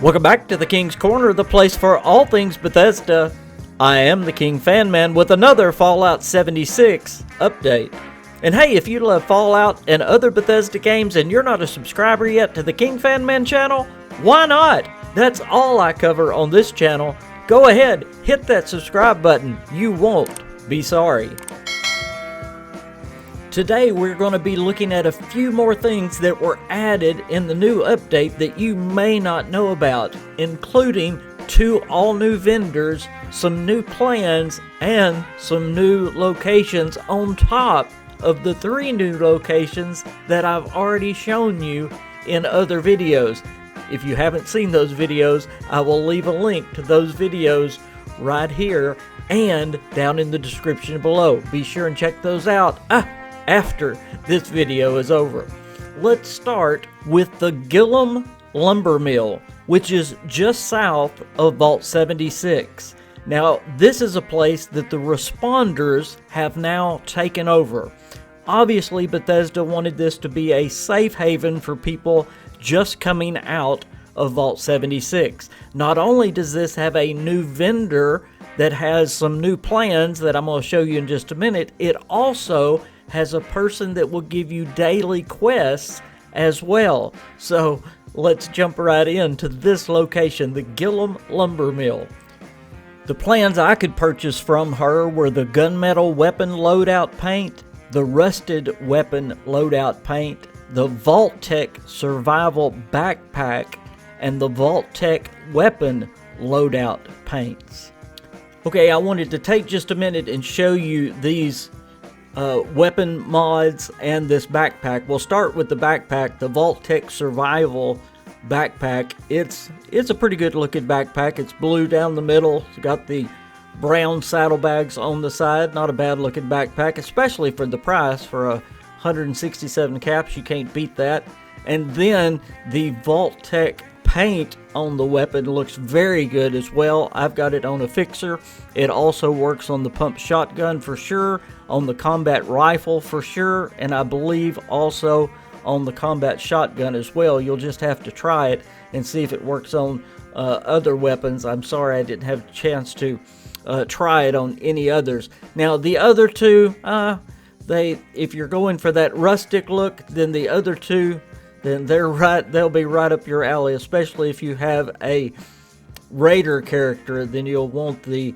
Welcome back to the King's Corner, the place for all things Bethesda. I am the KingFanMan with another Fallout 76 update. And hey, if you love Fallout and other Bethesda games and you're not a subscriber yet to the KingFanMan channel, why not? That's all I cover on this channel. Go ahead, hit that subscribe button. You won't be sorry. Today we're going to be looking at a few more things that were added in the new update that you may not know about, including 2 all-new vendors, some new plans, and some new locations on top of the 3 new locations that I've already shown you in other videos. If you haven't seen those videos, I will leave a link to those videos right here and down in the description below. Be sure and check those out after this video is over. Let's start with the Gillum lumber mill, which is just south of Vault 76. Now, this is a place that the responders have now taken over. Obviously, Bethesda wanted this to be a safe haven for people just coming out of Vault 76. Not only does this have a new vendor that has some new plans that I'm going to show you in just a minute, it also has a person that will give you daily quests as well. So let's jump right into this location, the Gillum lumber mill. The plans I could purchase from her were the gunmetal weapon loadout paint, the rusted weapon loadout paint, the Vault-Tec survival backpack, and the Vault-Tec weapon loadout paints. Okay, I wanted to take just a minute and show you these weapon mods and this backpack. We'll start with the backpack, the Vault-Tec survival backpack. It's a pretty good looking backpack. It's blue down the middle. It's got the brown saddlebags on the side. Not a bad looking backpack, especially for the price. For 167 caps, you can't beat that. And then the Vault-Tec paint on the weapon looks very good as well. I've got it on a fixer. It also works on the pump shotgun for sure, on the combat rifle for sure, and I believe also on the combat shotgun as well. You'll just have to try it and see if it works on other weapons. I'm sorry I didn't have a chance to try it on any others. Now the other two, if you're going for that rustic look, then the other two, then they'll be right up your alley, especially if you have a raider character. Then you'll want the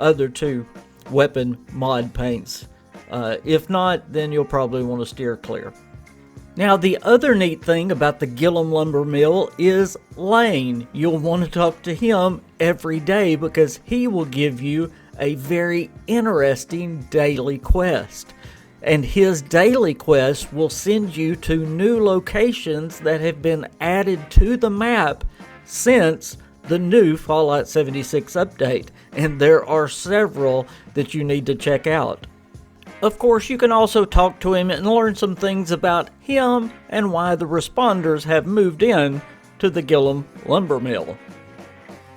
other 2 weapon mod paints. If not, then you'll probably want to steer clear. Now, the other neat thing about the Gillum lumber mill is Lane. You'll want to talk to him every day because he will give you a very interesting daily quest. And his daily quest will send you to new locations that have been added to the map since the new Fallout 76 update. And there are several that you need to check out. Of course, you can also talk to him and learn some things about him and why the responders have moved in to the Gillum lumber mill.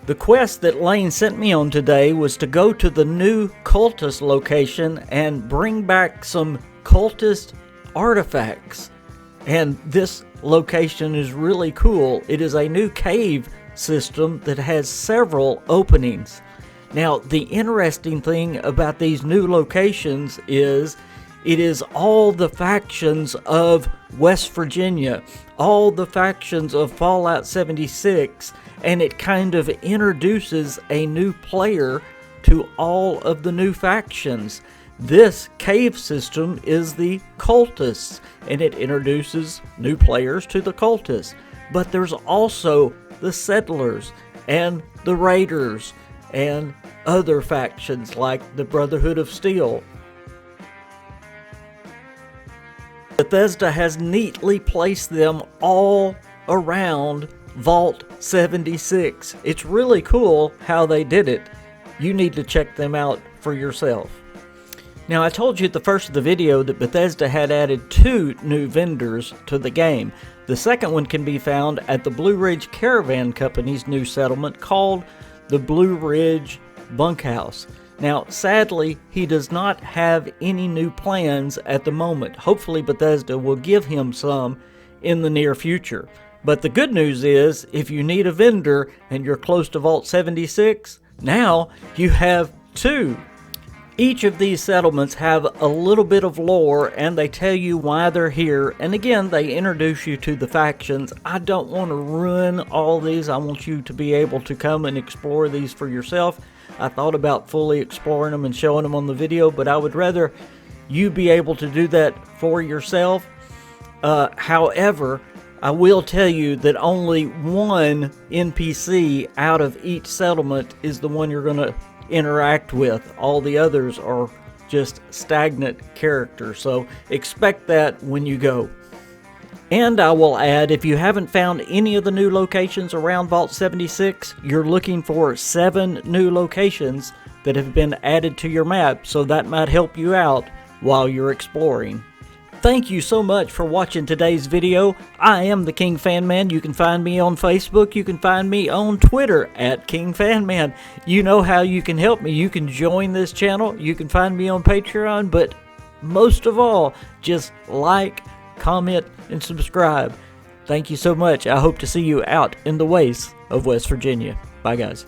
The quest that Lane sent me on today was to go to the new cultist location and bring back some cultist artifacts. And this location is really cool. It is a new cave system that has several openings. Now, the interesting thing about these new locations is it is all the factions of West Virginia, all the factions of Fallout 76, and it kind of introduces a new player to all of the new factions. This cave system is the cultists, and it introduces new players to the cultists. But there's also the settlers and the raiders and other factions like the Brotherhood of Steel. Bethesda has neatly placed them all around Vault 76. It's really cool how they did it. You need to check them out for yourself. Now, I told you at the first of the video that Bethesda had added 2 new vendors to the game. The second one can be found at the Blue Ridge Caravan Company's new settlement called the Blue Ridge Bunkhouse. Now, sadly, he does not have any new plans at the moment. Hopefully, Bethesda will give him some in the near future. But the good news is, if you need a vendor and you're close to Vault 76, now you have 2. Each of these settlements have a little bit of lore, and they tell you why they're here, and again, they introduce you to the factions. I don't want to ruin all these. I want you to be able to come and explore these for yourself. I thought about fully exploring them and showing them on the video, but I would rather you be able to do that for yourself. However, I will tell you that only one NPC out of each settlement is the one you're going to interact with. All the others are just stagnant characters, so expect that when you go. And I will add, if you haven't found any of the new locations around Vault 76, you're looking for 7 new locations that have been added to your map, so that might help you out while you're exploring. Thank you so much for watching today's video. I am the KingFanMan. You can find me on Facebook. You can find me on Twitter at KingFanMan. You know how you can help me. You can join this channel. You can find me on Patreon. But most of all, just like, comment, and subscribe. Thank you so much. I hope to see you out in the wastes of West Virginia. Bye, guys.